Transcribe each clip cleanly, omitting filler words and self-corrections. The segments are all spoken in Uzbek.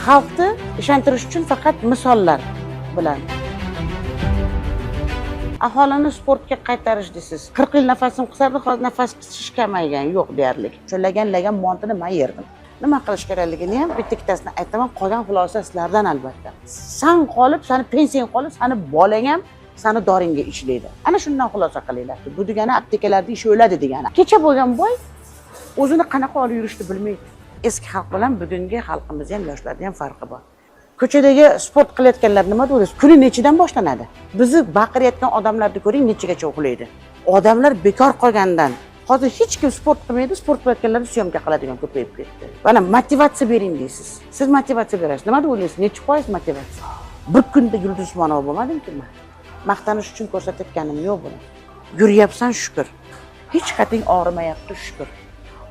xalqni ishontirish uchun faqat misollar bilan aholini sportga qaytarish deysiz. 40 yil nafasim qisardi, hozir nafas qisish kamaygan yo'q deyarli. Cho'llagan montini men yerdim. Nima qilish kerakligini ham bitta-ikkitasini aytaman, qolgan xulosa sizlardan albatta. San qolib, seni pensiyang qolib, seni bolang ham seni doringga ishlaydi. Ana shundan xulosa qilinglar. Bu degani aptekalarda ish o'ladi degani. Kecha bo'lgan boy o'zini qanaqa olib yurishni bilmaydi. Eski xalq bilan bugungi xalqimiz ham, yoshlarda ham farqi bor. Ko'chadagi sport qilayotganlar nima deysiz? Kuni nechidan boshlanadi? Bizni baqirayotgan odamlarni ko'ring, nechigacha uxlaydi. Odamlar bekor qolgandan hozir hech kim sport qilmaydi, sport qilayotganlarni syomka qiladigan ko'payib ketdi. Mana motivatsiya bering deysiz. Siz motivatsiya berasiz. Nima deb o'ylaysiz? Necha foiz motivatsiya? Bir kunda Yulduz Usmonova bo'lmadimki men. Maqtanish uchun ko'rsatayotganim yo'q buni. Yurayapsan shukr. Hech qating og'rimayapti shukr.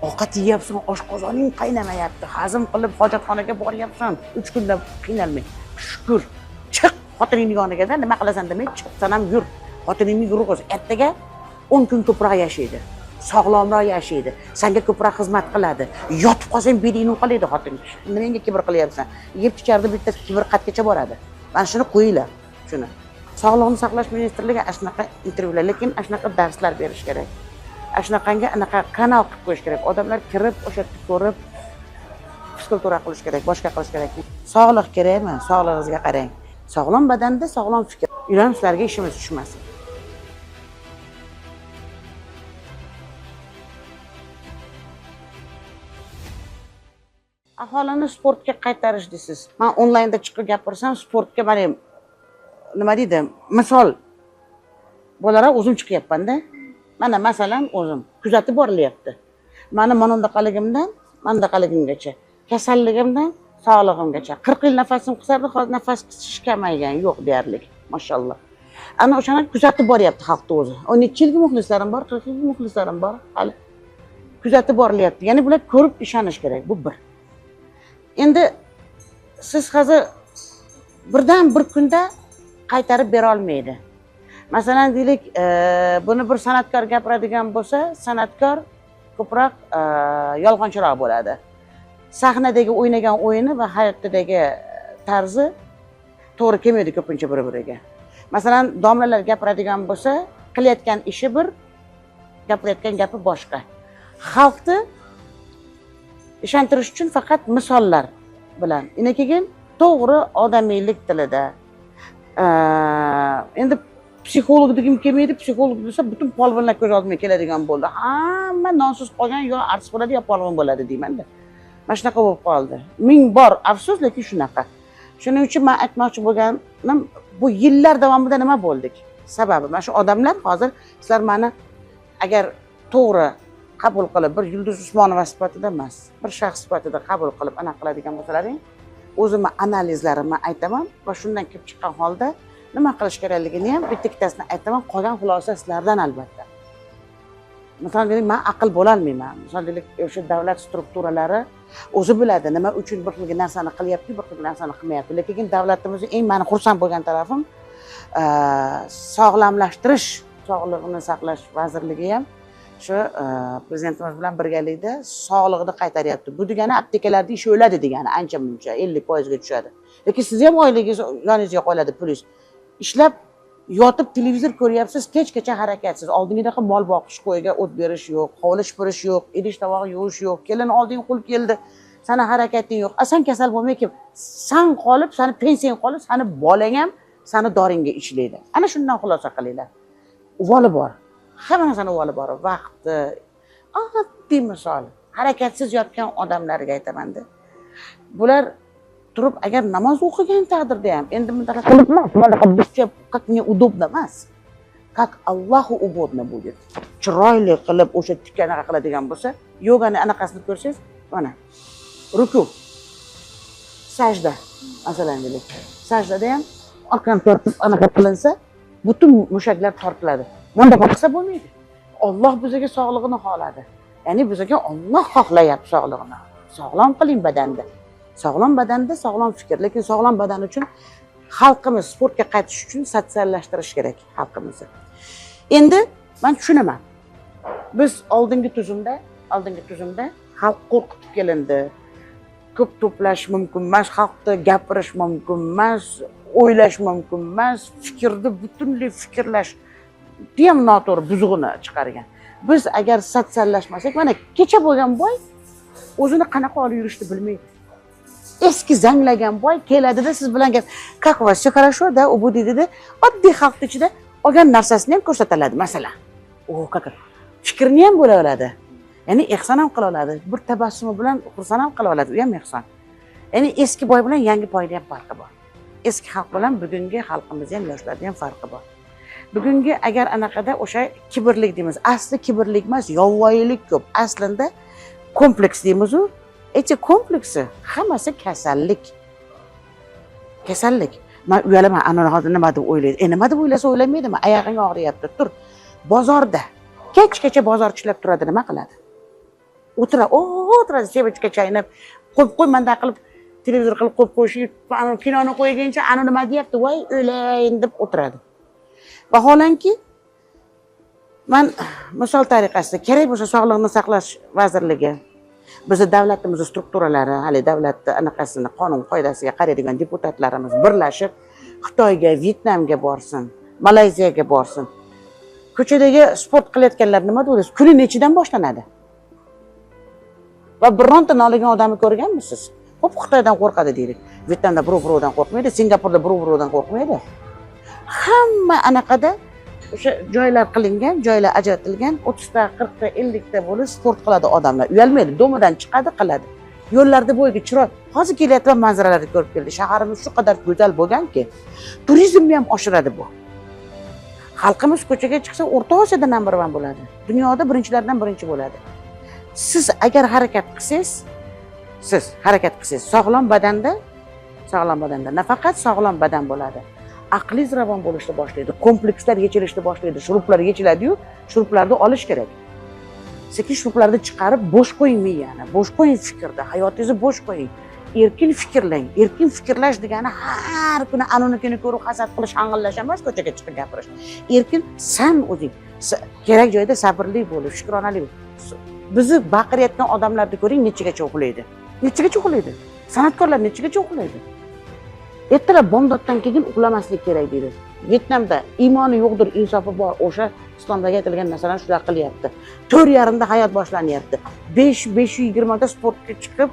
Ovqat yeyapsan, oshqozoning qaynamayapti. Hazm qilib hojatxonaga boryapsan. 3 kunda qiynalmay. Shukr. Chiq xotiningning yoniga-da nima qilasan demay, chiqsan ham yur. Xotiningni yurg'iz. Ertaga 10 kun ko'proq yashaydi. Sog'lomroq yashaydi. Senga ko'proq xizmat qiladi. Yotib qolsang bedingni qolaydi xotin. Nimaga kibr qilyapsan? Yeb icharda bitta kibr qatgacha boradi. Mana shuni qo'yinglar. Shuni. Sog'liqni saqlash ministrligi shunaqa intervyular, lekin shunaqa darslar berish kerak. Shunaqangi anaqa kanal qilib qo'yish kerak. Odamlar kirib, o'sha yerda ko'rib, fizikultura qilish kerak, boshqa qilish kerak. Sog'liq kerakmi? Sog'lig'ingizga qarang. Sog'lom badanda sog'lom fikr. Ular sizlarga ishimiz tushmasin. Aholini sportga qaytarish deysiz. Men onlaynda chiqib gapirsam, sportga mana nima deydi? Misol bo'laroq o'zim chiqyapman-da. Mana masalan o'zim kuzatib borilyapti. Mani monondaqaligimdan mandaqaligimgacha, kasalligimdan sog'lig'imgacha 40 yil nafasim qisardi, hozir nafas qisish kamaygan yo'q deyarli. Mashalloh. Ana o'shani kuzatib boryapti xalqni o'zi. 12 yilga muxlislarim bor, 40 yilga muxlislarim bor. Hali kuzatib borilyapti. Ya'ni bular ko'rib ishonish kerak. Bu bir. Endi siz hozir birdan bir kunda qaytarib bera olmaydi. Masalan deylik, buni bir san'atkor gapiradigan bo'lsa, san'atkor ko'proq yolg'onchiroq bo'ladi. Sahnadagi o'ynagan o'yini va hayotdagi tarzi to'g'ri kelmaydi ko'pincha bir-biriga. Masalan, domlalar gapiradigan bo'lsa, qilayotgan ishi bir, gapirayotgan gapi boshqa. Xalqni ishontirish uchun faqat misollar bilan. Keyin to'g'ri odamiylik tilida. Endi psixolog degim kelmaydi, psixolog desa butun polvonlar ko'z oldimga keladigan bo'ldi. Hamma nonsiz qolgan yo artist bo'ladi yo polvon bo'ladi deyman-da. Mana shunaqa bo'lib qoldi. Ming bor afsus, lekin shunaqa. Shuning uchun men aytmoqchi bo'lganim, bu yillar davomida nima bo'ldik? Sababi mana shu odamlar hozir sizlar meni agar to'g'ri qabul qilib, bir Yulduz Usmonova sifatida emas, bir shaxs sifatida qabul qilib aniq qiladigan bo'lsalaring, o'zimni analizlarimni aytaman va shundan kelib chiqqan holda nima qilish kerakligini ham bitta-ikkitasini aytaman, qolgan xulosa sizlardan albatta. Masalan, men aql bo'la olmayman. Masalan, o'sha davlat strukturalari o'zi biladi nima uchun bir xil narsani qilyapti, bir xil narsani qilmayapti. Lekin davlatimizning eng meni xursand bo'lgan tarafim sog'lomlashtirish, sog'liqni saqlash vazirligi ham shu prezidentimiz bilan birgalikda sog'liqni qaytaryapti. Bu degani aptekalarda ish o'ladi degani, ancha muncha 50% ga tushadi. Lekin siz ham oyligingiz yoningizga qo'yiladi pulingiz. Ishlab yotib televizor ko'ryapsiz, kechgacha harakatsiz. Oldingidaqa mol boqish, qo'yga o't berish yo'q, hovli supurish yo'q, idish tovoq yuvish yo'q. Kelin olding qul keldi. Sana harakating yo'q. San kasal bo'lmayki, san qolib, seni pensiyang qolib, seni bolang ham seni doringga ishlaydi. Ana shundan xulosa qilinglar. Uvoli bor. Hamma narsani uvoli bor. Vaqti. Oddiy misol. Harakatsiz yotgan odamlarga aytaman-da. Bular turib agar namoz o'qigan taqdirda ham endi bunday qilib emas, bunaqa bizcha как мне удобно emas. Как Allohu ugodna будет. Chiroyli qilib o'sha tikkanaqa qiladigan bo'lsa, yogani anaqasini ko'rsangiz, mana ruku, sajda, masalan deylik. Sajdada ham orqani tortib anaqa qilinsa, butun mushaklar tortiladi. Bunda qilsa bo'lmaydi. Alloh bizga sog'lig'ini xohladi. Ya'ni bizga Alloh xohlayapti sog'lig'ini. Sog'lom qiling badanda. Sog'lom badanda sog'lom fikr, lekin sog'lom badan uchun xalqimiz sportga qaytish uchun sotsiallashtirish kerak xalqimizni. Endi men tushunaman. Biz oldingi tuzumda xalq qo'rqitib kelindi. ko'p to'plash mumkin emas, xalqda gapirish mumkin emas, o'ylash mumkin emas, fikrni butunlay fikrlash ham noto'g'ri buzug'ini chiqargan. Biz agar sotsiallashmasak, mana kecha bo'lgan boy o'zini qanaqa olib yurishni bilmaydi. Eski zanglagan boy keladida siz bilan gap, "Как у вас всё хорошо, да?" u bu dedi-da, oddiy xalq ichida olgan narsasini ham ko'rsatiladi, masalan. O, kaka. Fikrni ham bo'la oladi. Ya'ni ehson ham qila oladi. Bir tabassumi bilan xursand ham qila oladi, u ham ehson. Ya'ni eski boy bilan yangi boyda ham farqi bor. Eski xalq bilan bugungi xalqimiz ham, yoshlarda ham farqi bor. Bugungi agar anaqada o'sha kibrlik deymiz, asli kibrlik emas, yovvoyilik ko'p. Aslida kompleks deymiz-ku. Echi kompleksi hammasi kasallik. Kasallik. Men uyalaman, ana hozir nima deb o'ylaydi. Nima deb o'ylasa o'ylamaydimi? Oyog'ing og'riyapti, tur. Bozorda kechgacha bozorchilar turadi, nima qiladi? O'tiradi, sevichga chaynab, qo'y manda qilib, televizor qilib qo'yib qo'yishi, kinoni qo'ygancha, ana nima deyapti, voy o'layin deb o'tiradi. Vaholanki men misol tariqasida kerak bo'lsa Sog'liqni saqlash vazirligi, bizni davlatimiz strukturalari, hali davlatda anaqasini qonun qoidasiga qaraydigan deputatlarimiz birlashib Xitoyga, Vyetnamga borsin, Malayziyaga borsin. Ko'chadagi sport qilayotganlar nima deysiz? Kuni nechidan boshlanadi? Va bironta noligan odamni ko'rganmisiz? Xo'p, Xitoydan qo'rqadi deylik. Vyetnamda birovdan qo'rqmaydi, Singapurda birovdan qo'rqmaydi. Hamma anaqada o'sha joylar qilingan, joylar ajratilgan, 30 ta, 40 ta, 50 ta bo'lib sport qiladi odamlar. Uyalmaydi, domidan chiqadi, qiladi. Yo'llarda bo'yiga chiroy. Hozir kelayotgan manzaralarni ko'rib keldi. Shaharimiz shu qadar go'zal bo'lganki, turizmni ham oshiradi bu. Xalqimiz ko'chaga chiqsa, O'rta Osiyoda number 1 bo'ladi. Dunyoda birinchilardan birinchi bo'ladi. Siz agar harakat qilsangiz, sog'lom badanda, nafaqat sog'lom badan bo'ladi. Aqlingiz ravon bo'lishni boshlaydi, komplekslar yechilishni boshlaydi, shuruplar yechiladi-yu, shuruplarni olish kerak. Sekin shuruplarni chiqarib bo'sh qo'ying miyani, bo'sh qo'ying fikrni, hayotingizni bo'sh qo'ying. Erkin fikrlang. Erkin fikrlash degani har kuni anonikini ko'rib hasad qilish, hang'illash emas, ko'chaga chiqib gapirish. Erkin san o'zing. Kerak joyda sabrli bo'lish, shukronali bo'lish. Bizni baqirayotgan odamlarni ko'ring, nechagacha uxlaydi. Nechagacha uxlaydi? San'atkorlar nechagacha uxlaydi? Ertalab bomdoddan keyin uxlamaslik kerak deydi. Vyetnamda iymoni yo'qdir, insofi bor. O'sha islomdagi aytilgan narsalarni shular qilyapti. 4:30da hayot boshlanyapti. 5:20 da sportga chiqib,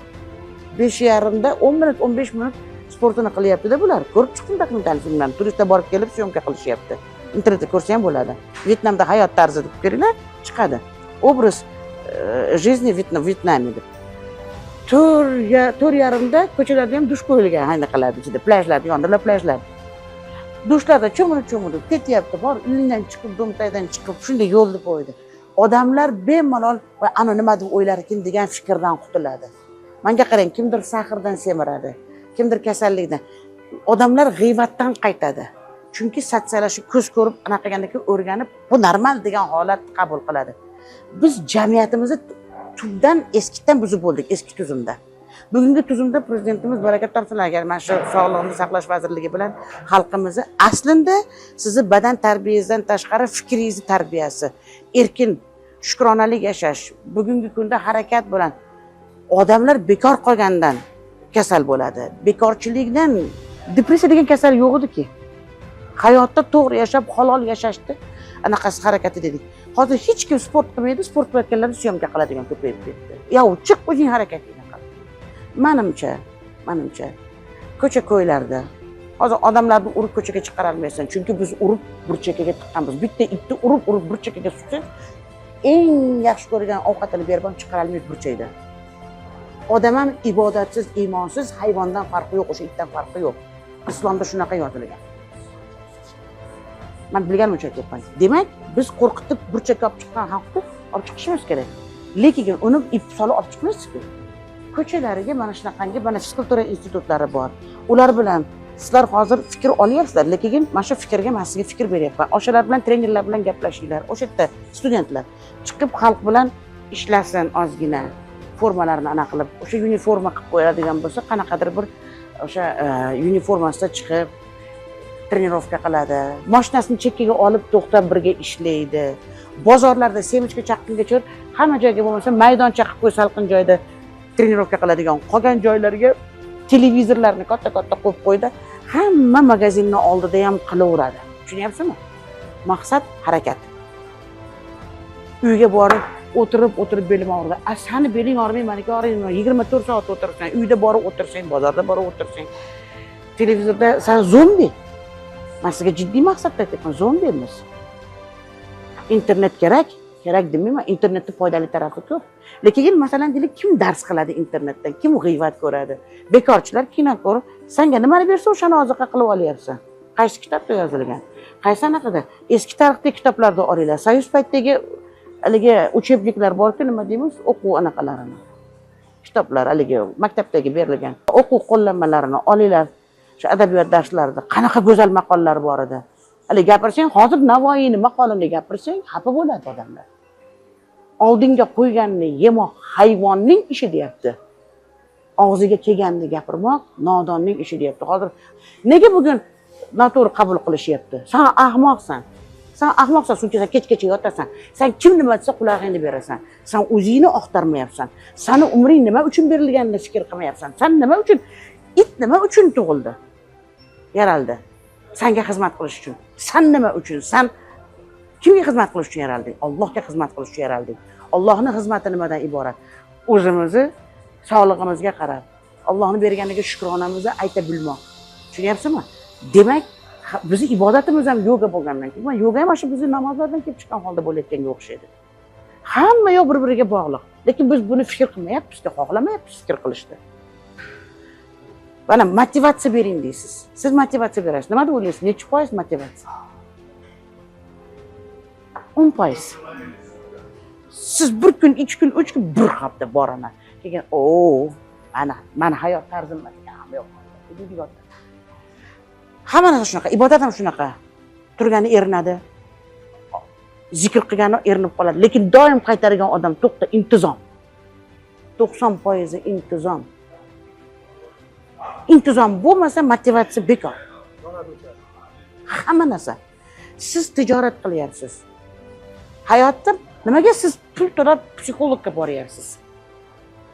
5:30da 10 minut, 15 minut sportini qilyapti-da bular. Ko'rib chiqdim dokumental filmlarni. Turistlar borib kelib syomka qilishyapti. Internetda ko'rsa ham bo'ladi. Vyetnamda hayot tarzi deb ko'ringlar, chiqadi. Obraz жизни Vyetnamida. 4:30da ko'chalarda ham dush qo'yilgan, hayna qiladi ichida, plyajlarda, yonida plyajlar. Dushlarda cho'milib ketyapti, bor uyingdan chiqib, do'mtaydan chiqib, shunday yo'lni qo'ydi. Odamlar bemalol va ana nima deb o'ylar ekan degan fikrdan qutuladi. Menga qarang, kimdir sahrdan semiradi, kimdir kasallikdan. Odamlar g'iybatdan qaytadi. Chunki sotsiallashib ko'z ko'rib, anaqagandan o'rganib, bu normal degan holat qabul qiladi. Biz jamiyatimizni tubdan eskidan buzib bo'ldik, eski tuzumda. Bugungi tuzumda prezidentimiz barakat topsin, agar mana shu Sog'liqni saqlash vazirligi bilan xalqimizni aslida sizni badan tarbiyangizdan tashqari fikringizni tarbiyasi, erkin, shukronalik yashash, bugungi kunda harakat bilan odamlar bekor qolgandan kasal bo'ladi. Bekorchilikdan depressiya degan kasal yo'q ediki. Hayotda to'g'ri yashab, halol yashashdi. Anaqasi harakati dedik. Hozir hech kim sport qilmaydi, sport qilayotganlarni syomka qiladigan ko'payib ketdi. Yo'q, chiq o'zing harakatingni qil. Menimcha ko'cha-ko'ylarda hozir odamlarni urib ko'chaga chiqara olmaysan, chunki biz urib burchakaga tiqqanmiz. Bitta itni urib burchakaga suqsak, eng yaxshi ko'rgan ovqatini berib ham chiqara olmaydi burchakda. Odam ham ibodatsiz, iymonsiz, hayvondan farqi yo'q, o'sha itdan farqi yo'q. Islomda shunaqa yozilgan. Men bilganim uchun aytyapman. Demak, biz qo'rqitib burchakka olib chiqqan xalqni olib chiqishimiz kerak. Lekin uni ip solib olib chiqmaysiz-ku. Ko'chalariga mana shunaqangi fizkultura institutlari bor. Ular bilan sizlar hozir fikr olyapsizlar, lekin mana shu fikrga men sizga fikr beryapman. O'shalar bilan trenerlar bilan gaplashinglar. O'sha yerda studentlar chiqib xalq bilan ishlasin ozgina. Formalarni ana qilib, o'sha uniforma qilib qo'yadigan bo'lsa, qanaqadir bir o'sha uniformasida chiqib trenirovka qiladi. Mashinasini chekkaga olib to'xtab birga ishlaydi. Bozorlarda semichga chaqqunga chiqib, hamma joyga bo'lmasa maydoncha qilib qo'y salqin joyda trenirovka qiladigan qolgan joylarga televizorlarni katta-katta qo'yib qo'ydi. Hamma magazinning oldida ham qilaveradi. Tushunyapsizmi? Maqsad harakat. Uyga borib o'tirib belim og'ridi. Sani beling og'rimay, meniki og'riydi. 24 soat o'tirsan, uyda borib o'tirsang, bozorda borib o'tirsang, televizorda sen zombi. Men sizga jiddiy maqsadda aytyapman, zombimiz. Internet kerak demayman, internetning foydali tarafi ko'p. Lekin masalan deylik, kim dars qiladi internetdan, kim g'iybat ko'radi? Bekorchilar kino ko'rib, senga nimani bersa o'shani oziqa qilib olyapsan. Qaysi kitobda yozilgan? Qaysi anaqada? Eski tarixdagi kitoblarda olinglar. Soyuz paytdagi haligi uchebniklar borku, nima deymiz? O'quv anaqalarini. Kitoblar haligi maktabdagi berilgan o'quv qo'llanmalarini olinglar. Shu adabiyot darslarida qanaqa go'zal maqollar bor edi. Hali gapirsang, hozir Navoiyni maqolini gapirsang, xafa bo'ladi odamlar. Oldinga qo'yganni yemoq hayvonning ishi deyapti. Og'ziga kelganini gapirmoq nodonning ishi deyapti. Hozir nega bugun noto'g'ri qabul qilishyapti? Sen ahmoqsan. Sen ahmoqsan, chunki sen kech-kecha yotasan. Sen kim nima desa qulog'ingni berasan. Sen o'zingni oqtarmayapsan. Seni umring nima uchun berilganini fikr qilmayapsan. Sen nima uchun, it nima uchun tug'ildi? Yaraldi. Senga xizmat qilish uchun. Sen nima uchun? Sen kimga xizmat qilish uchun yaralding? Allohga xizmat qilish uchun yaralding. Allohning xizmati nimadan iborat? O'zimizni sog'lig'imizga qarab, Allohning berganiga shukronamizni ayta bilmoq. Tushunyapsizmi? Demak, bizi ibodatimiz ham yoga bo'lgandan keyin, yoga ham shu bizni namozlardan kelib chiqqan holda bo'layotganga o'xshaydi. Hamma yo'q bir-biriga bog'liq. Lekin biz buni fikr qilmayapmiz, xohlamayapmiz fikr qilishni. Bana motivatsiya bering deysiz. Siz motivatsiya berasiz. Nima deb o'ylaysiz? Necha foiz motivatsiya? 10%. Siz bir kun, 2 kun, 3 kun, bir hafta boraman. Keyin, mana hayot tarzim hamma yo'q. Hamma narsa shunaqa, ibodat ham shunaqa. Turgani erinadi. Zikr qilgani erinib qoladi. Lekin doim qaytargan odam to'xta, intizom. 90% intizom. Intizom bo'lmasa motivatsiya bekor. Hamma narsa. Siz tijorat qilyapsiz. Hayotda nimaga siz pul to'lab psixologga boryapsiz?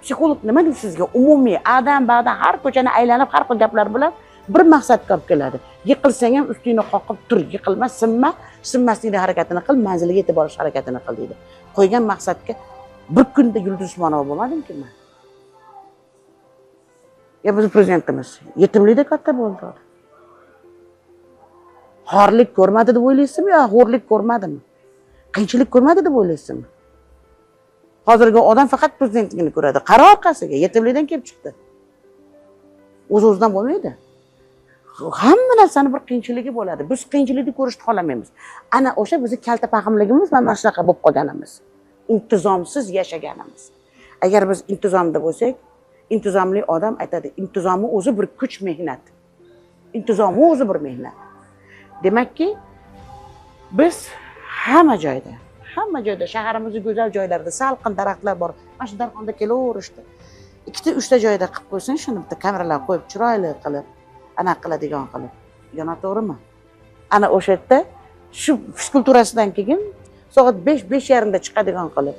Psixolog nima deydi sizga? Umumiy adam-bada har ko'chani aylanib, har xil gaplar bilan bir maqsadga olib keladi. Yiqilsang ham ustingni qoqib tur, yiqilma, sinma, sinmaslikni harakatini qil, manziliga yetib borish harakatini qil deydi. Qo'ygan maqsadga bir kunda Yulduz Usmonova bo'lmadimki men. Ya biz prezidentimiz yetimlikda katta bo'ldi. Xorlik ko'rmadi deb o'ylaysizmi yo xo'rlik ko'rmadimi? Qiyinchilik ko'rmadi deb o'ylaysizmi? Hozirgi odam faqat prezidentligini ko'radi. Qara orqasiga yetimlikdan kelib chiqdi. O'z-o'zidan bo'lmaydi. Hamma narsani bir qiyinchiligi bo'ladi. Biz qiyinchilikni ko'rishni xohlamaymiz. Ana o'sha bizning kalta fahmligimiz mana shunaqa bo'lib qolganimiz. Intizomsiz yashaganimiz. Agar biz intizomda bo'lsak, intizomli odam aytadi, intizomni o'zi bir kuch, mehnat. Intizomni o'zi bir mehnat. Demakki, biz hamma joyda, shaharimizning go'zal joylarida salqin daraxtlar bor. Mana shu darxonda kelaverishdi. 2-3 ta joyda qilib qo'ysang, shuni bitta kameralar qo'yib, chiroyli qilib, ana qiladigan qilib. Yana to'g'rimi? Ana o'sha yerda shu fizkulturasidan keyin soat 5:30 da chiqadigan qilib,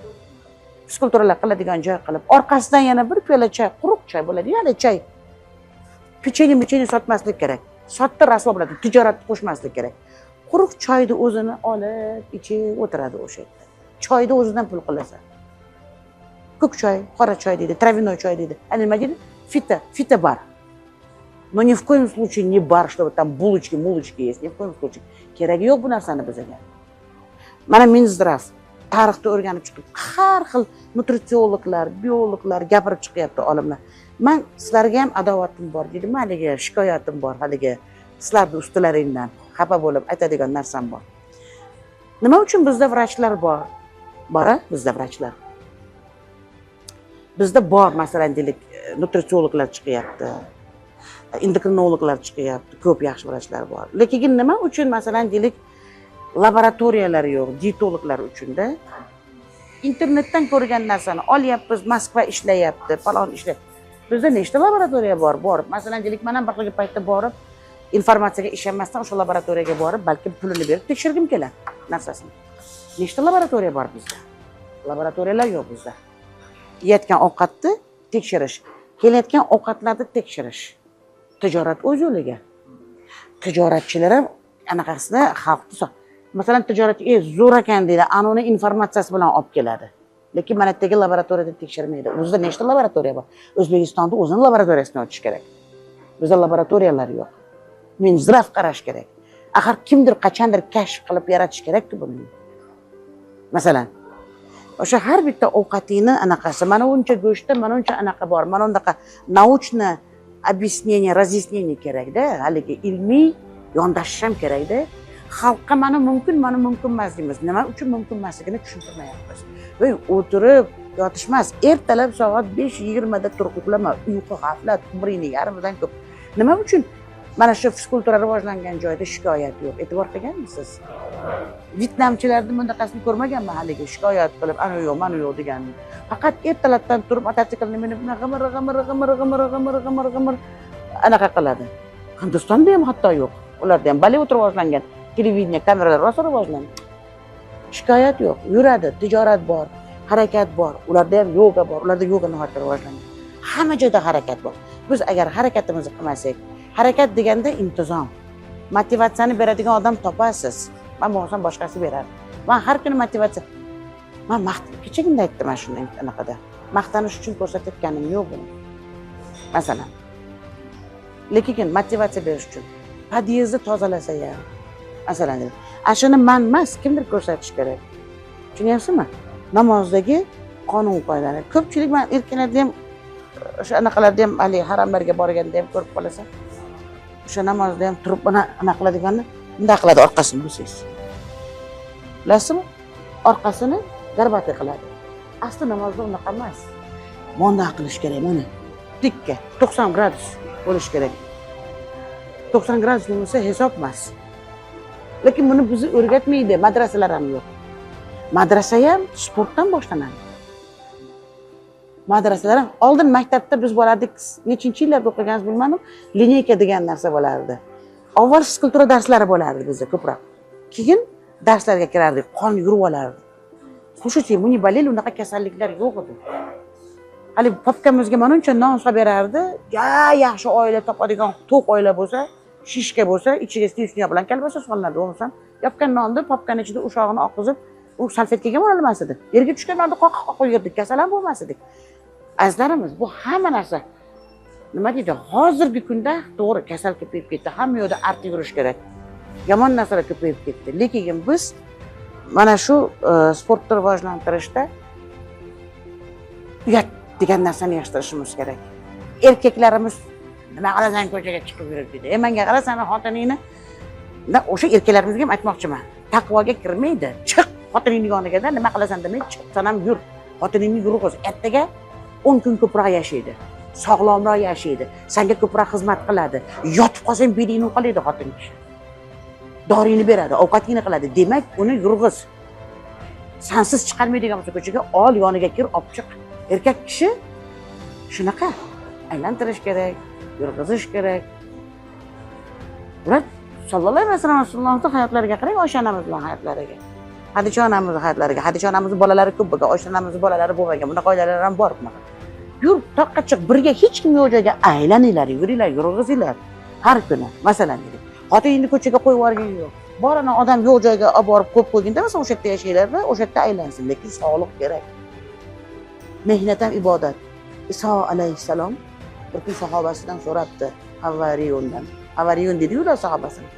fizkulturalar qiladigan joy qilib, orqasidan yana bir piyola choy, quruq choy bo'ladi, ya'ni choy. Pechenye sotmaslik kerak. Sotda rasvo bo'ladi, tijoratni qo'shmaslik kerak. Quruq choyni o'zini olib, ichib o'tiradi o'sha yerda. Choyni o'zidan pul qilasan. Ko'k choy, qora choy deydi, travяной choy deydi. Ana nima deydi? Fita bar. Но ни в коем случае не бар, чтобы там булочки есть. Ни в коем случае. Keragi yo'q bu narsani bizga. Mana Minzdrav tarixni o'rganib chiqib, har xil nutritsiologlar, biologlar gapirib chiqyapti, olimlar. Men sizlarga ham adovatim bor dedim, haligi shikoyatim bor, haligi sizlarning ustilaringdan xafa bo'lib aytadigan narsam bor. Nima uchun bizda vrachlar bor? Bizda vrachlar. Bizda bor, masalan, deylik, nutritsiologlar chiqyapti. Endokrinologlar chiqyapti, ko'p yaxshi vrachlar bor. Lekin nima uchun, masalan, deylik, laboratoriyalar yo'q, dietologlar uchun-da. Internetdan ko'rgan narsani olyapmiz, Moskva ishlayapti, falon ishlayapti. Bizda nechta laboratoriya bor. Masalan, deylik, men ham bir xil paytda borib, informatsiyaga ishonmasdan o'sha laboratoriyaga borib, balki pulini berib tekshirgim keladi narsasini. Nechta laboratoriya bor bizda? Laboratoriyalar yo'q bizda. Yeyotgan ovqatni tekshirish, kelayotgan ovqatlarni tekshirish. Tijorat o'z yo'liga. Tijoratchilar ham anaqasida xalqni masalan tijoratchi zo'r ekan deydi, anoni informatsiyasi bilan olib keladi. Lekin mana yerdagi laboratoriyada tekshirmaydi. O'zida nechta laboratoriya bor? O'zbekistonda o'zining laboratoriyasini ochish kerak. Bizda laboratoriyalar yo'q. Men ziraf qarash kerak. Axir kimdir qachondir kashf qilib yaratish kerak-ku buni. Masalan, o'sha har bitta ovqatingni anaqasi, mana uncha go'shtda, mana uncha anaqa bor, mana undaqa nauchniy объяснение, разъяснение kerak-da, haligi ilmiy yondashish ham kerak-da. Xalqqa mana mumkin emas deymiz. Nima uchun mumkin emasligini tushuntirmayapmiz. Voy, o'tirib yotish emas, ertalab soat 5:20 da turib uxlama, uyqu g'aflat, umringning yarmidan ko'p. Nima uchun mana shu fizkultura rivojlangan joyda shikoyat yo'q? E'tibor qilganmisiz? Vyetnamchilarning bundaqasini ko'rmaganman haligi shikoyat qilib, ana yo'q, mana yo'q deganni. Faqat ertalabdan turib mototsiklni minib, g'imir anaqa qiladi. Hindistonda ham hatto yo'q. Ularda ham Bollivud rivojlangan, televideniya kameralar rosa rivojlangan. Shikoyat yo'q, yuradi, tijorat bor, harakat bor. Ularda ham yoga bor, ularda yoga nihoyatda rivojlangan. Hamma joyda harakat bor. Biz agar harakatimizni qilmasak, harakat deganda intizom, motivatsiyani beradigan odam topasiz. Men bo'lsam boshqasi beradi. Men har kuni motivatsiya. Men kechagina aytdim mana shunday anaqada. Maqtanish uchun ko'rsatayotganim yo'q buni. Masalan, lekin motivatsiya berish uchun podyezdni tozalasa ham, masalan, ashuni men emas, kimdir ko'rsatish kerak. Tushunyapsizmi? Namozdagi qonun qoidalar. Ko'pchilik men erkinlarda ham o'sha anaqalarda ham hali haramlarga borganda ham ko'rib qolasan. O'sha namozda ham turib buni anaqa qiladiganni bunday qiladi, orqasini bo'lsangiz. Bilasizmi? Orqasini garbati qiladi. Asli namozda unaqa emas. Bunday qilish kerak mana. Tikka 90 gradus bo'lish kerak. 90 gradus bo'lsa hisob emas. Lekin buni bizni o'rgatmaydi, madrasalar ham yo'q. Madrasa ham sportdan boshlanadi. Madrasalar ham oldin maktabda biz bo'lardik, nechinchi yillarda o'qiganmiz bilmadim, lineyka degan narsa bo'lardi. Avval fizkultura darslari bo'lardi bizda ko'proq. Keyin darslarga kirardik, qon yurib olardi. Xushchi, buni balil unaqa kasalliklar yo'q edi. Hali popkamizga mana uncha non solib berardi. Yaxshi oila topadigan to'q oila bo'lsa, shishka bo'lsa, ichiga stivsniya bilan kalbasa solinadi, bo'lmasam, yopgan nonni popkaning ichida ushog'ini oqizib, u salfetkaga olmas edi. Yerga tushgan nonni qoqib yerdik, kasal ham bo'lmas edik. Azizlarimiz, bu hamma narsa nima deydi? Hozirgi kunda to'g'ri kasal ko'payib ketdi. Hamma yo'da artib yurish kerak. Yomon narsalar ko'payib ketdi. Lekin biz mana shu sportni rivojlantirishda uyat degan narsani yashirishimiz kerak. Erkaklarimiz nima qilasan ko'chaga chiqib yurib deydi. Menga qarasan xotiningni. O'sha erkaklarimizga ham aytmoqchiman. Taqvoga kirmaydi. Chiq xotiningning yoniga-da nima qilasan demay chiq, sanam yur. Xotiningni yurg'iz. Ertaga 10 kun ko'proq yashaydi. Sog'lomroq yashaydi. Senga ko'proq xizmat qiladi. Yotib qolsang belingni uqalaydi xotin kishi. Dorini beradi, ovqatingni qiladi. Demak, uni yurg'iz. Sensiz chiqarmaydigan bo'lsa ko'chaga ol, yoniga kir, olib chiq. Erkak kishi shunaqa aylantirish kerak, yurg'izish kerak. Ular sallallohu alayhi vasallamning hayotlariga qarang, Oysha onamizning hayotlariga. Hadicha onamizning hayotlariga, Hadicha onamizning bolalari ko'p bo'lgan, Oysha onamizning bolalari bo'lmagan. Bunaqa oilalar ham bor bunaqa. Yur, toqqa chiq, birga hech kim yo'q joyga aylaninglar, yuringlar, yurg'izinglar har kuni. Masalan, deylik. Xotiningni ko'chaga qo'yib yuborgan yo'q. Borana odam yo'q joyga olib borib qo'yib qo'yginda, masalan, o'sha yerda yashaylar-da, o'sha yerda aylansin, lekin sog'liq kerak. Mehnat ham ibodat. Iso alayhissalom bir kun sahobasidan so'rabdi, Havariyundan. Havariyun dedi-yu ular sahobasini.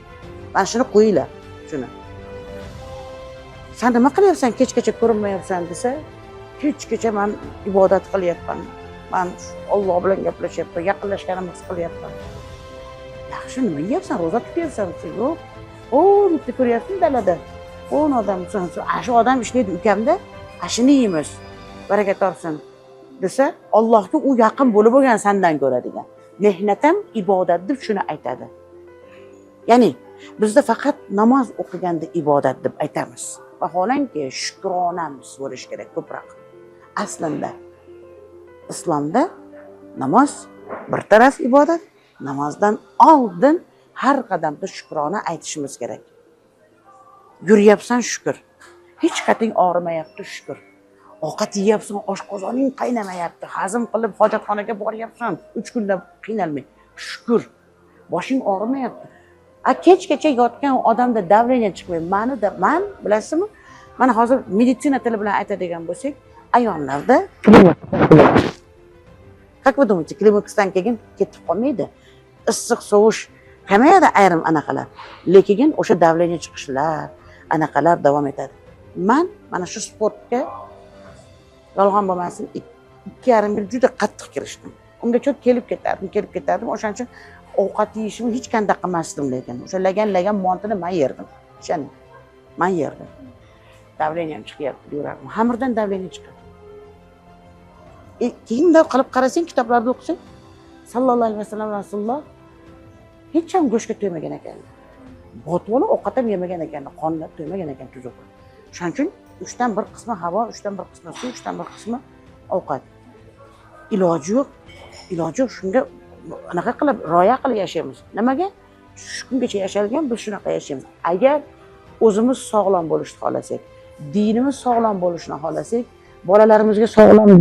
Mana shuni qo'yinglar, shuni. Sen nima qilyapsan, kechgacha ko'rinmayapsan desa, kechgacha men ibodat qilyapman. Men Alloh bilan gaplashyapman, yaqinlashganimni his qilyapman. Yaxshi, nima yeyapsan? Roza tutyapsan? Yo'q. Bitta ko'ryapsan dalada. 10 odam shu odam ishlaydi ukamda, shuni yeymiz. Baraka topsin desa, Allohga u yaqin bo'lib bo'lgan sendan ko'ra degan. Mehnat ham ibodat deb shuni aytadi. Ya'ni bizda faqat namoz o'qiganda ibodat deb aytamiz. Vaholanki shukronamiz bo'lish kerak ko'proq. Aslida islomda namoz bir taraf ibodat, namozdan oldin har qadamda shukrona aytishimiz kerak. Yuryapsan shukr. Hech qating og'rimayapti shukr. Ovqat yeyapsan, oshqozoning qaynamayapti, hazm qilib hojatxonaga boryapsan, 3 kunda qiynalmay. Shukr. Boshing og'rimayapti. Kechgacha yotgan odamda davleniya chiqmaydi. Man bilasizmi? Mana hozir meditsina tili bilan aytadigan bo'lsak, ayollarda как вы думаете, klimaksdan keyin ketib qolmaydi. Issiq sovush kamayadi ayrim anaqalar. Lekin o'sha davleniya chiqishlar, anaqalar davom etadi. Mana shu sportga yolg'on bo'lmasin, 2,5 yil juda qattiq kirishdim. Unga cho'p kelib ketardim. O'shaning uchun ovqat yeyishimni hech qanday qilmasdim lekin. O'sha lagan montini men yerdim. Ishoning. Men yerdim. Davleniyam chiqyapti, yurardim. Xamirdan davleniya chiqadi. Keyinda qilib qarasang, kitoblarda o'qisang, sallallohu alayhi vasallam Rasululloh hech ham go'shtga to'ymagan ekan. Botvola ovqat ham yemagan ekan, qonlar to'ymagan ekan tuzuq. Shuning uchun 3dan 1 qismi havo, 3dan 1 qismi suv, 3dan 1 qismi ovqat. Iloji yo'q. Shunga anaqa qilib, rioya qilib yashaymiz. Nimaga? Shu kungacha yashalgan biz shunaqa yashaymiz. Agar o'zimiz sog'lom bo'lishni xohlasak, dinimiz sog'lom bo'lishini xohlasak, bolalarimizga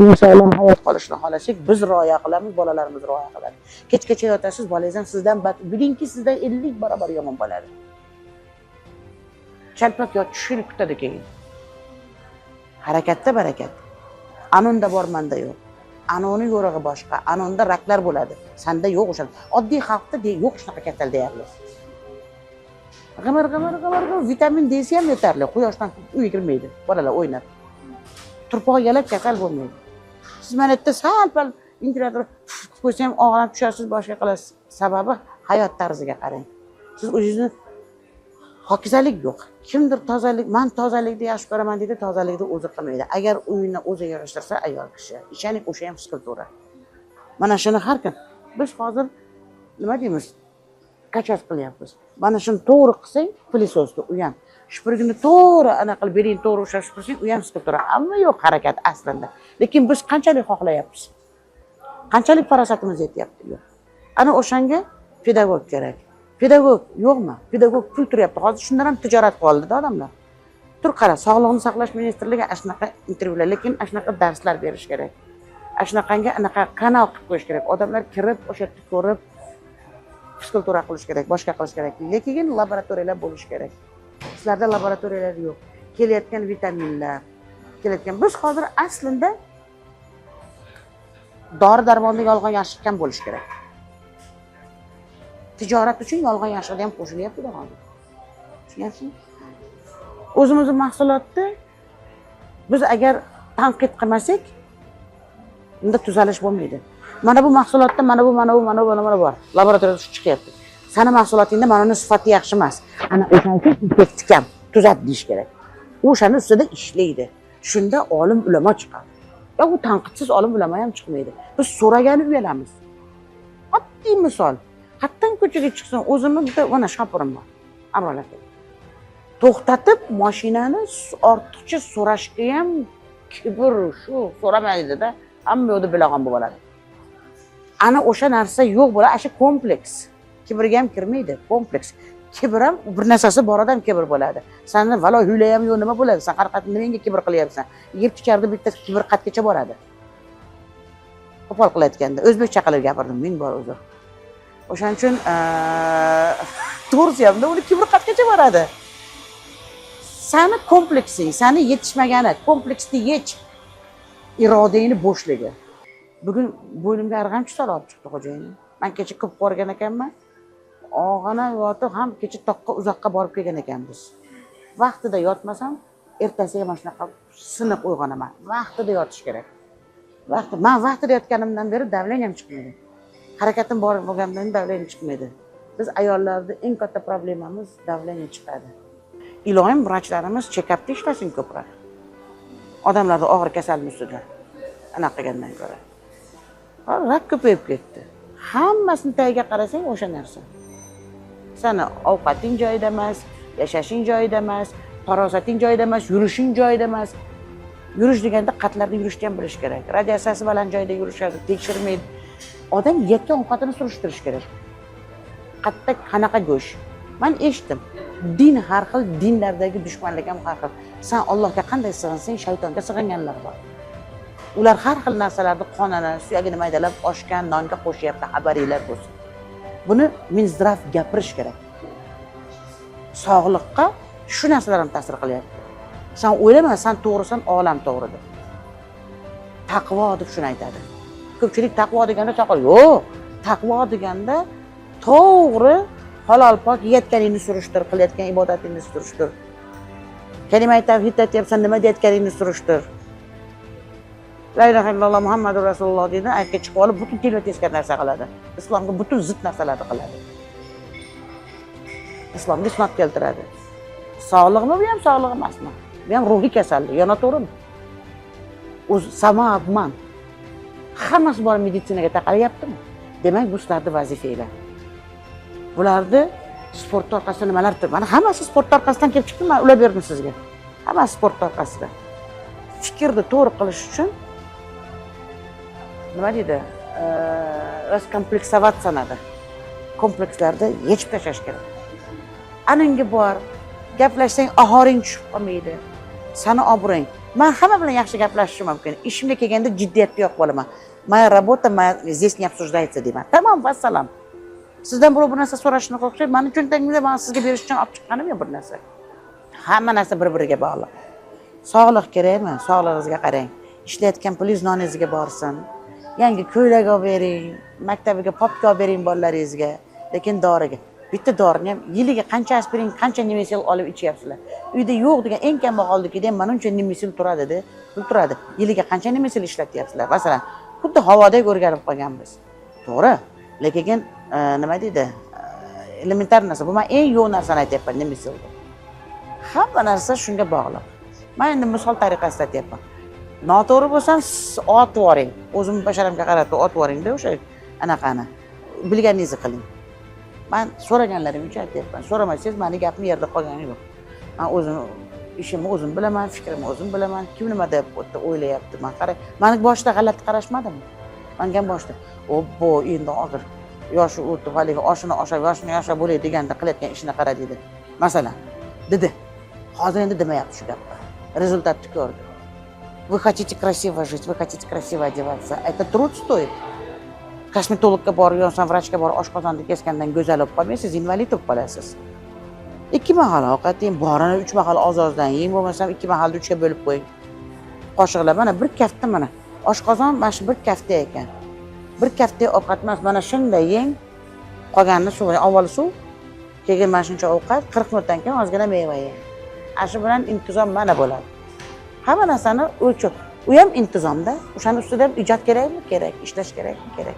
din sog'lom hayot qolishini xohlasak, biz rioya qilamiz, bolalarimiz rioya qiladi. Kechgacha yotasiz, bolangiz ham sizdan bilingki, sizdan 50 barobar yomon bo'ladi. Chalpak yot tushini kutadi keyin. Harakatda barakat. Anonda bor, manda yo'q. Anoni yo'rig'i boshqa. Anonda raklar bo'ladi. Sanda yo'q o'sha. Oddiy xalqda yo'q shunaqa kasal deyarli. G'imir, vitamin D ham yetarli. Quyoshdan uyga kirmaydi. Bolalar o'ynab. Turpoq yalab kasal bo'lmaydi. Siz mana yerda sal-pal interator qo'ysa ham og'rib tushasiz, boshqa qilasiz. Sababi hayot tarziga qarang. Siz o'zingizni hokizalik yo'q. Kimdir men tozalikni yaxshi ko'raman deydi, tozalikni o'zi qilmaydi. Agar uyini o'zi yig'ishtirsa ayol kishi, ishoning o'sha ham fikrtura. Mana shuni har kun biz hozir nima deymiz? Kachas qilyapmiz. Mana shuni to'g'ri qilsang, plisosni u ham shpirgini to'g'ri anaqa qilib bering, to'g'ri ushlashib tursang, u ham siqib turadi. Ammo yo'q harakat aslida. Lekin biz qanchalik xohlayapmiz? Qanchalik farosatimiz yetyapti? Yo'q. Ana o'shanga pedagog kerak. Pedagog yo'qmi? Pedagog pul turyapti. Hozir shundan ham tijorat qildi odamlar. Tur qara, Sog'liqni saqlash ministrligi shunaqa intervyular, lekin shunaqa darslar berish kerak. Shunaqanga anaqa kanal qilib qo'yish kerak. Odamlar kirib, o'sha yerda ko'rib, fizikultura qilish kerak, boshqa qilish kerak. Lekin laboratoriyalar bo'lish kerak. Sizlarda laboratoriyalar yo'q. Kelayotgan vitaminlar, biz hozir aslida dori-darmonda yolg'on yashiqgan bo'lish kerak. Tijorat uchun yolg'on yashiqda ham qo'shilyapti-da hozir. Tushunyapsizmi? O'zimizning mahsulotni biz agar tanqid qilmasak, unda tuzalish bo'lmaydi. Mana bu mahsulotda mana bu bor. Laboratoriyada chiqyapti. Sani mahsulotingda mana uni sifati yaxshi emas. Ana o'shancha tektikam tuzat deyish kerak. O'shani ustida ishlaydi. Shunda olim ulamo chiqadi. Ya u tanqidsiz olim ulamo ham chiqmaydi. Biz so'ragani uyalamiz. Oddiy misol. Hattan ko'chaga chiqsin, o'zimni bitta mana shopirim bor. Amrolatda. To'xtatib mashinani ortiqcha so'rashga ham kibr shu so'ramaydi-da, hamma yo'lda bilag'on bo'lib oladi. Ana o'sha narsa yo'q bo'ladi, o'sha kompleks. Kibrga ham kirmaydi, kompleks. Kibr ham bir narsasi bor odam kibr bo'ladi. Seni valo hiyla ham yo'q, nima bo'ladi? Sen har qat menga kibr qilyapsan. Yer ticharda bitta kibr qatgacha boradi. Qo'pol qilayotganda o'zbekcha qilib gapirdim, men bor o'zi. O'shaning uchun to'g'risi hamda uni kibr qatgacha boradi. Seni kompleksing, seni yetishmagani, kompleksni yech. Irodangni bo'shligi. Bugun bo'ynimga arg'amchi solib olib chiqdi xo'jayinim. Men kecha ko'p borgan ekanman. Og'ana yotib ham kecha toqqa uzoqqa borib kelgan ekanmiz. Vaqtida yotmasam, ertasiga mana shunaqa siniq uyg'onaman. Vaqtida yotish kerak. Men vaqtida yotganimdan beri davleniyam chiqmaydi. Harakatim bor bo'lgandan davleniya chiqmaydi. Biz ayollarda eng katta problemamiz davleniya chiqadi. Iloyim vrachlarimiz check-upda ishlasin ko'proq. Odamlarda og'ir kasallik ustida. Anaqa qilgandan ko'ra. Rak ko'payib ketdi. Hammasini tagiga qarasang o'sha narsa. Seni ovqating joyida emas, yashashing joyida emas, farosating joyida emas, yurishing joyida emas. Yurish deganda qatlarda yurishni ham bilish kerak. Radiatsiyasi baland joyda yurishadi, tekshirmaydi. Odam yeyotgan ovqatini surishtirish kerak. Qatda qanaqa go'sht? Men eshitdim. Din har xil, dinlardagi dushmanlik ham har xil. Sen Allohga qanday sig'insang, shaytonga sig'inganlar bor. Ular har xil narsalarni qonini, suyagini maydalab oshgan nonga qo'shyapti, xabaringlar bo'lsin. Buni Minzdrav gapirish kerak. Sog'liqqa shu narsalar ham ta'sir qilyapti. Sen o'ylama, sen to'g'risan, olam to'g'ri deb. Taqvo deb shuni aytadi. Ko'pchilik taqvo deganda taqvo yo'q. Taqvo deganda to'g'ri halol pok yeyotganingni surishtir, qilayotgan ibodatingni surishtir. Kalima tavhid aytyapsan, nima deyotganingni surishtir. La ilaha illalloh Muhammadur Rasululloh deydi, aytga chiqib olib butun telba teskari narsa qiladi. Islomga butun zid narsalarni qiladi. Islomga isnot keltiradi. Sog'lig'imi bu ham sog'lig' emasmi? Bu ham ruhiy kasallik, yana to'g'rimi? O'z samabman. Hammasi bor meditsinaga taqalyaptimi? Demak, bu sizlarning vazifanglar. Bularni sport orqasida nimalar turibdi? Mana hammasi sport orqasidan kelib chiqdi, men ulab berdim sizga. Hammasi sport orqasida. Fikrni to'g'ri qilish uchun nima deydi? Kompleksatsiyalanadi. Komplekslarni yechib tashlash kerak. Anangi bor, gaplashsang ohoring tushib qolmaydi. Sani obro'ng. Men hamma bilan yaxshi gaplashishim mumkin. Ishimga kelganda jiddiyatli yo'q bo'laman. Moya работа, здесь не обсуждается deyman. Tamam, vassalam. Sizdan birov bir narsa so'rashni xohlaysiz, meni cho'ntagimda men sizga berish uchun olib chiqqanim yo'q bir narsa. Hamma narsa bir-biriga bog'liq. Sog'liq kerakmi? Sog'lig'ingizga qarang. Ishlayotgan pulingiz noningizga borsin. Yangi ko'ylak olib bering, maktabiga popka olib bering bolalaringizga, lekin doriga. Bitta dorini ham yiliga qancha aspirin, qancha nemesil olib ichyapsizlar. Uyda yo'q degan eng kambag'allikda ham mana uncha nemesil turadi-da, pul turadi. Yiliga qancha nemesil ishlatyapsizlar? Masalan, xuddi havodagi o'rganib qolganmiz. To'g'ri, lekin nima deydi? Elementar narsa. Bu men eng yo'q narsani aytyapman, nemesil. Hamma narsa shunga bog'liq. Men endi misol tariqasida aytyapman. Noto'g'ri bo'lsam, otib yuboring. O'zim basharamga qarab otib yuboring-da o'sha anaqani. Bilganingizni qiling. Men so'raganlarim uchun aytyapman. So'ramasangiz meni gapim yerda qolgani yo'q. Men o'zim ishimni o'zim bilaman, fikrimni o'zim bilaman. Kim nima deb o'ylayapti? Men qarang, meni boshida g'alati qarashmadimi? Menga ham boshida, "Obbo, endi hozir yoshi o'tib, haligi oshini yoshab bo'lay deganda qilayotgan ishini qara" dedi. Masalan, dedi. Hozir endi demayapti shu gapni. Rezultatni ko'rdi. Вы хотите красиво жить, вы хотите красиво одеваться. Это труд стоит. Kosmetologga borib, yo'qsa vrachga borib oshqozonni kesgandan go'zal bo'lib qolmaysiz, invalid bo'lib qolasiz. 2 mahal ovqat yeng, borini 3 mahal oz-ozdan yeng, bo'lmasam 2 mahalni 3 ga bo'lib qo'ying. Qoshiqlar mana bir kafta mana. Oshqozon mana shu bir kafta ekan. Bir kafta ovqat emas, mana shunday yeng. Qolganini suv, avval suv, keyin mana shuncha ovqat, 40 minutdan keyin ozgina meva yeng. Shu bilan intizom mana bo'ladi. Hamma narsani o'lchov. U ham intizomda. O'shaning ustida ham ijod kerakmi? Kerak. Ishlash kerakmi? Kerak.